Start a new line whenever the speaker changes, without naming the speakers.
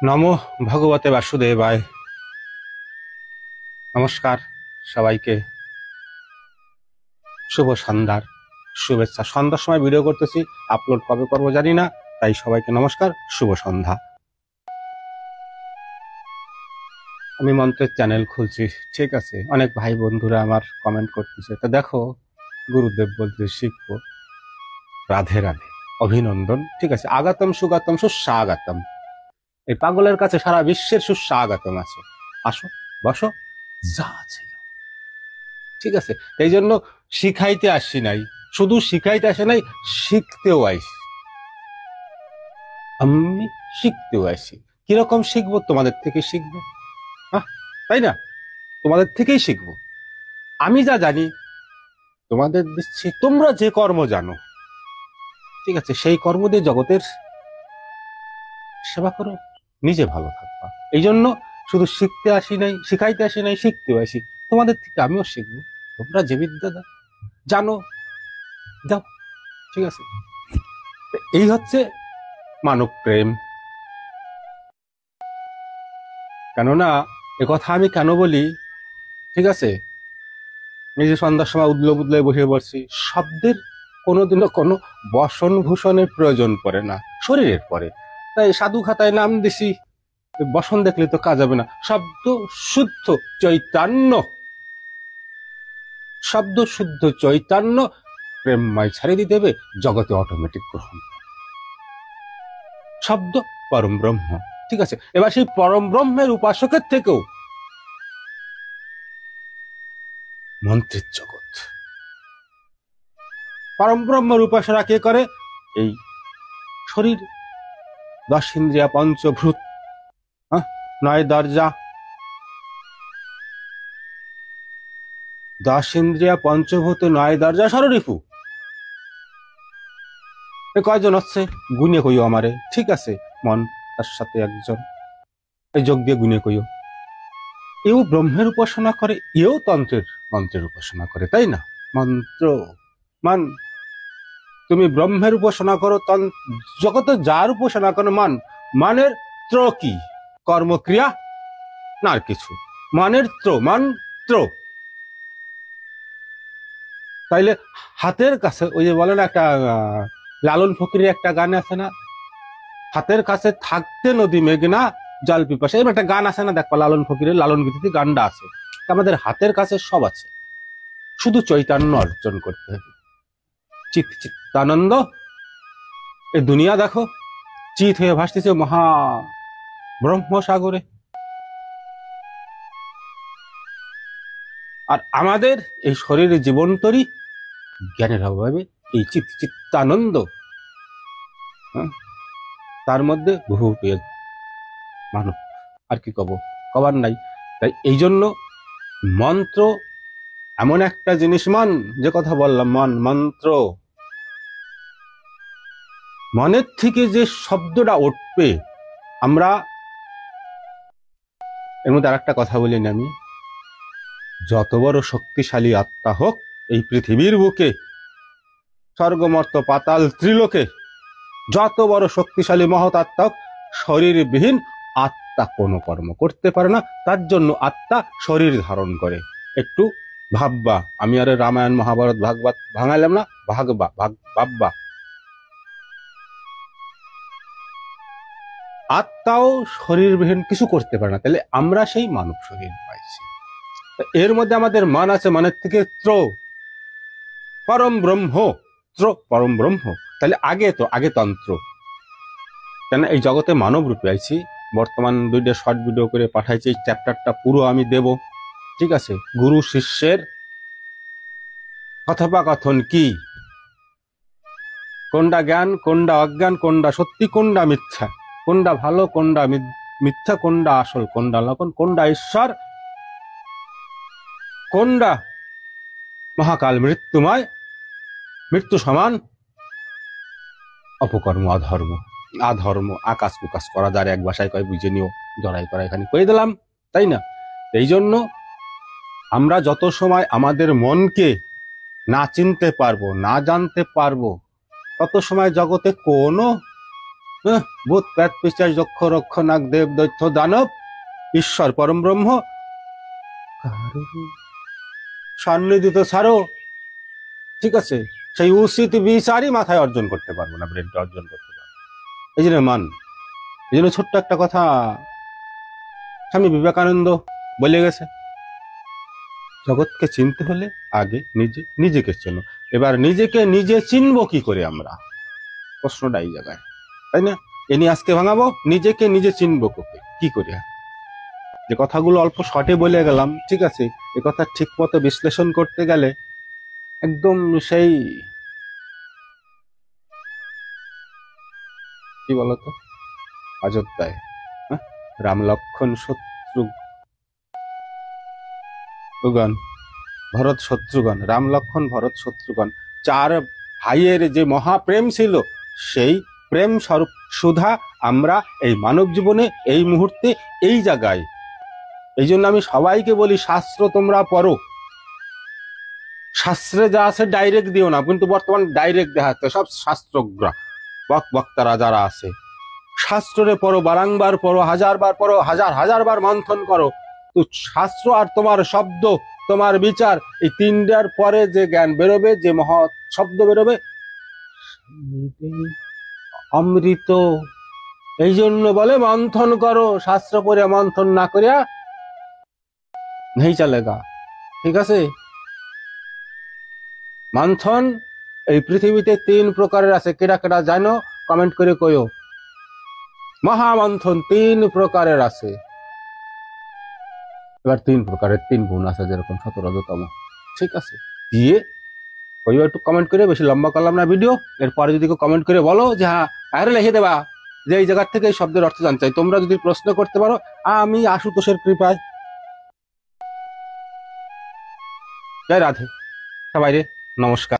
নমো ভগবতে বাসুদেবায়। নমস্কার সবাইকে, শুভ সন্ধ্যার শুভেচ্ছা। সন্ধ্যার সময় ভিডিও করতেছি, আপলোড কবে করবো জানি না, তাই সবাইকে নমস্কার, শুভ সন্ধ্যা। আমি মন্ত্রের চ্যানেল খুলছি, ঠিক আছে। অনেক ভাই বন্ধুরা আমার কমেন্ট করতেছে, তো দেখো গুরুদেব বলতে শিখবো। রাধে রাধে, অভিনন্দন, ঠিক আছে। আগাতম সুগাতম সুস্বাগতম। এই পাগলের কাছে সারা বিশ্বের সুস্বাগতম আছে। আসো, বসো, যা আছে, ঠিক আছে। এই জন্য শিখাইতে আসি নাই, শুধু শিখাইতে আসে নাই, শিখতেও আইসি। আমি শিখতেও আইসি। কিরকম শিখবো? তোমাদের থেকে শিখবো, হ্যাঁ, তাই না? তোমাদের থেকেই শিখবো। আমি যা জানি তোমাদের দিচ্ছি, তোমরা যে কর্ম জানো, ঠিক আছে, সেই কর্ম দিয়ে জগতের সেবা করো, নিজে ভালো থাকবা। এই জন্য শুধু শিখতে আসি নাই, শিখাইতে আসি নাই, শিখতেও আসি। তোমাদের থেকে আমিও শিখবো। তোমরা যে বিদ্যা জানো, যাও, ঠিক আছে। এই হচ্ছে মানব প্রেম। কেননা কথা আমি কেন বলি, ঠিক আছে, এই যে সন্ধ্যার সময় উদলো বুদলে বসে পড়ছি, শব্দের কোনোদিনও কোনো বসন ভূষণের প্রয়োজন পড়ে না, শরীরের পরে। তাই সাধু খাতায় নাম দিছি, বসন দেখলে তো কাজ হবে না। শব্দ শুদ্ধ চৈতন্য, শব্দ শুদ্ধ চৈতন্য প্রেমময় ছাড়িয়ে দিতে হবে, জগতে অটোমেটিক গ্রহণ। শব্দ পরম ব্রহ্ম, ঠিক আছে। এবার সেই পরম ব্রহ্মের উপাসকের থেকেও মন্ত্রের জগৎ। পরম ব্রহ্মের উপাসনা কে করে? এই শরীর, 10 ইন্দ্রিয়া, পঞ্চভূত, 9 দরজা। 10 ইন্দ্রিয়া, পঞ্চভূত, 9 দরজা, ষড়রিপু। কয়জন হচ্ছে? গুনে কইও আমারে, ঠিক আছে। মন, তার সাথে একজন, এই যোগ দিয়ে গুনে কইও। এও ব্রহ্মের উপাসনা করে, এও তন্ত্রের মন্ত্রের উপাসনা করে, তাই না? মন্ত্র মান, তুমি ব্রহ্মের উপাসনা করো, জগতে যার উপাসনা করো, মানের ত্র কি? কর্মক্রিয়া না আর কিছু। মানের ত্র, মন্ত্র। তাইলে হাতের কাছে, ওই যে বলে না, একটা লালন ফকিরের একটা গান আছে না, হাতের কাছে থাকতে নদী মেঘনা জল পিপাসা। এবার একটা গান আছে না, দেখবা লালন ফকিরের লালন গীতিতে গানটা আছে। আমাদের হাতের কাছে সব আছে, শুধু চৈতন্য অর্জন করতে হবে। চিত চিত্তানন্দ। এই দুনিয়া দেখো চিত হয়ে ভাসতেছে মহা ব্রহ্মসাগরে। আর আমাদের এই শরীরে জীবন্তরী জ্ঞানের অভাবে এই চিত্তানন্দ, তার মধ্যে বহু মানব, আর কি কব, কবার নাই। তাই এই জন্য মন্ত্র এমন একটা জিনিস, যে কথা বললাম, মন্ত্র, মনের থেকে যে শব্দটা উঠবে। আমরা এর মধ্যে আর একটা কথা বলি না, আমি যত বড় শক্তিশালী আত্মা হোক এই পৃথিবীর বুকে, স্বর্গমর্ত পাতাল ত্রিলোকে, যত বড় শক্তিশালী মহৎ আত্মা হোক, শরীরবিহীন আত্মা কোনো কর্ম করতে পারে না। তার জন্য আত্মা শরীর ধারণ করে। একটু ভাববা, আমি আরে রামায়ণ মহাভারত ভাগবত ভাঙাইলাম না, ভাববা। আত্মাও শরীরবিহীন কিছু করতে পারে না, তাহলে আমরা সেই মানব শরীর পাইছি। এর মধ্যে আমাদের মান আছে, মানের থেকে ত্র, পরম ব্রহ্ম, ত্র পরম ব্রহ্ম। তাহলে আগে তন্ত্র, কেন এই জগতে মানব রূপে আইছি। বর্তমান 2টা শর্ট ভিডিও করে পাঠাইছি, এই চ্যাপ্টারটা পুরো আমি দেব, ঠিক আছে। গুরু শিষ্যের কথোপকথন কি, কোনটা জ্ঞান, কোনটা অজ্ঞান, কোনটা সত্যি, কোনটা মিথ্যা, কোনটা ভালো, কোনটা মিথ্যা, কোনটা আসল, কোনটা লক্ষণ, কোনটা ঈশ্বর, কোনটা মহাকাল মৃত্যুময়, মৃত্যু সমান অপকর্ম, আধর্ম আকাশ কুকাশ করা, যার এক ভাষায় কয় বুঝে নিও, জড়াই করা, এখানে কয়ে দিলাম, তাই না? এই জন্য আমরা যত সময় আমাদের মনকে না চিনতে পারবো, না জানতে পারবো, তত সময় জগতে কোনো ভূত প্রেত পিশাচ যক্ষ রক্ষ নাগ দেব দৈত্য দানব ঈশ্বর পরম ব্রহ্ম কারোর সান্নিধ্য তো ছাড়ো, ঠিক আছে, সেই উচিত বিচারই মাথায় অর্জন করতে পারবো না, ব্রেনটা অর্জন করতে পারবো। এই জন্য এই জন্য ছোট্ট একটা কথা স্বামী বিবেকানন্দ বলে গেছে, জগৎকে চিনতে হলে আগে নিজেকে চেনো। এবার নিজেকে নিজে চিনবো কি করে আমরা, প্রশ্নটা এই জায়গায়, তাই না? এ নিয়ে আজকে ভাঙাবো, নিজেকে নিজে চিনবো কি করে। যে কথাগুলো অল্প শর্টে বলে গেলাম, ঠিক আছে, এ কথা ঠিক মতো বিশ্লেষণ করতে গেলে একদম সেই কি বলতো অযোধ্যায় রাম লক্ষণ শত্রুঘ্ন ভরত শত্রুঘ্ন, রাম লক্ষণ ভরত শত্রুঘ্ন, চার ভাইয়ের যে মহাপ্রেম ছিল, সেই প্রেম স্বরূপ সুধা আমরা এই মানব জীবনে এই মুহূর্তে এই জায়গায়। এই জন্য আমি সবাইকে বলি, শাস্ত্র তোমরা পড়ো, শাস্ত্রে যা আছে ডাইরেক্ট দিও না, কিন্তু বর্তমান ডাইরেক্ট দেখাচ্ছে সব শাস্ত্রজ্ঞরা বক্তারা যারা আছে। শাস্ত্রে পড়ো, বারংবার পড়ো, হাজারবার পড়ো, হাজার বার মন্থন করো। তো শাস্ত্র আর তোমার শব্দ, তোমার বিচার, এই তিনটার পরে যে জ্ঞান বেরোবে, যে মহৎ শব্দ বেরোবে, অমৃত। এই জন্য বলে মন্থন করো, শাস্ত্র পড়ে মন্থন না করিয়া নেই চলেগা, ঠিক আছে? মন্থন এই পৃথিবীতে 3 প্রকারের আছে, কেডা কেডা জানো কমেন্ট করে কইও। মহামন্থন 3 প্রকারের আছে। এবার 3 প্রকারের 3 গুণ আছে, যেরকম 17তম, ঠিক আছে? দিয়ে ওই একটু কমেন্ট করে, বেশি লম্বা করলাম না ভিডিও। এরপরে যদি কেউ কমেন্ট করে বলো যে হ্যাঁ আরে লিখে দেবা যে এই জায়গার থেকে এই শব্দের অর্থ জানতে চাই, তোমরা যদি প্রশ্ন করতে পারো, আমি আশুতোষের কৃপায়। জয় রাধে সবাই রে, নমস্কার।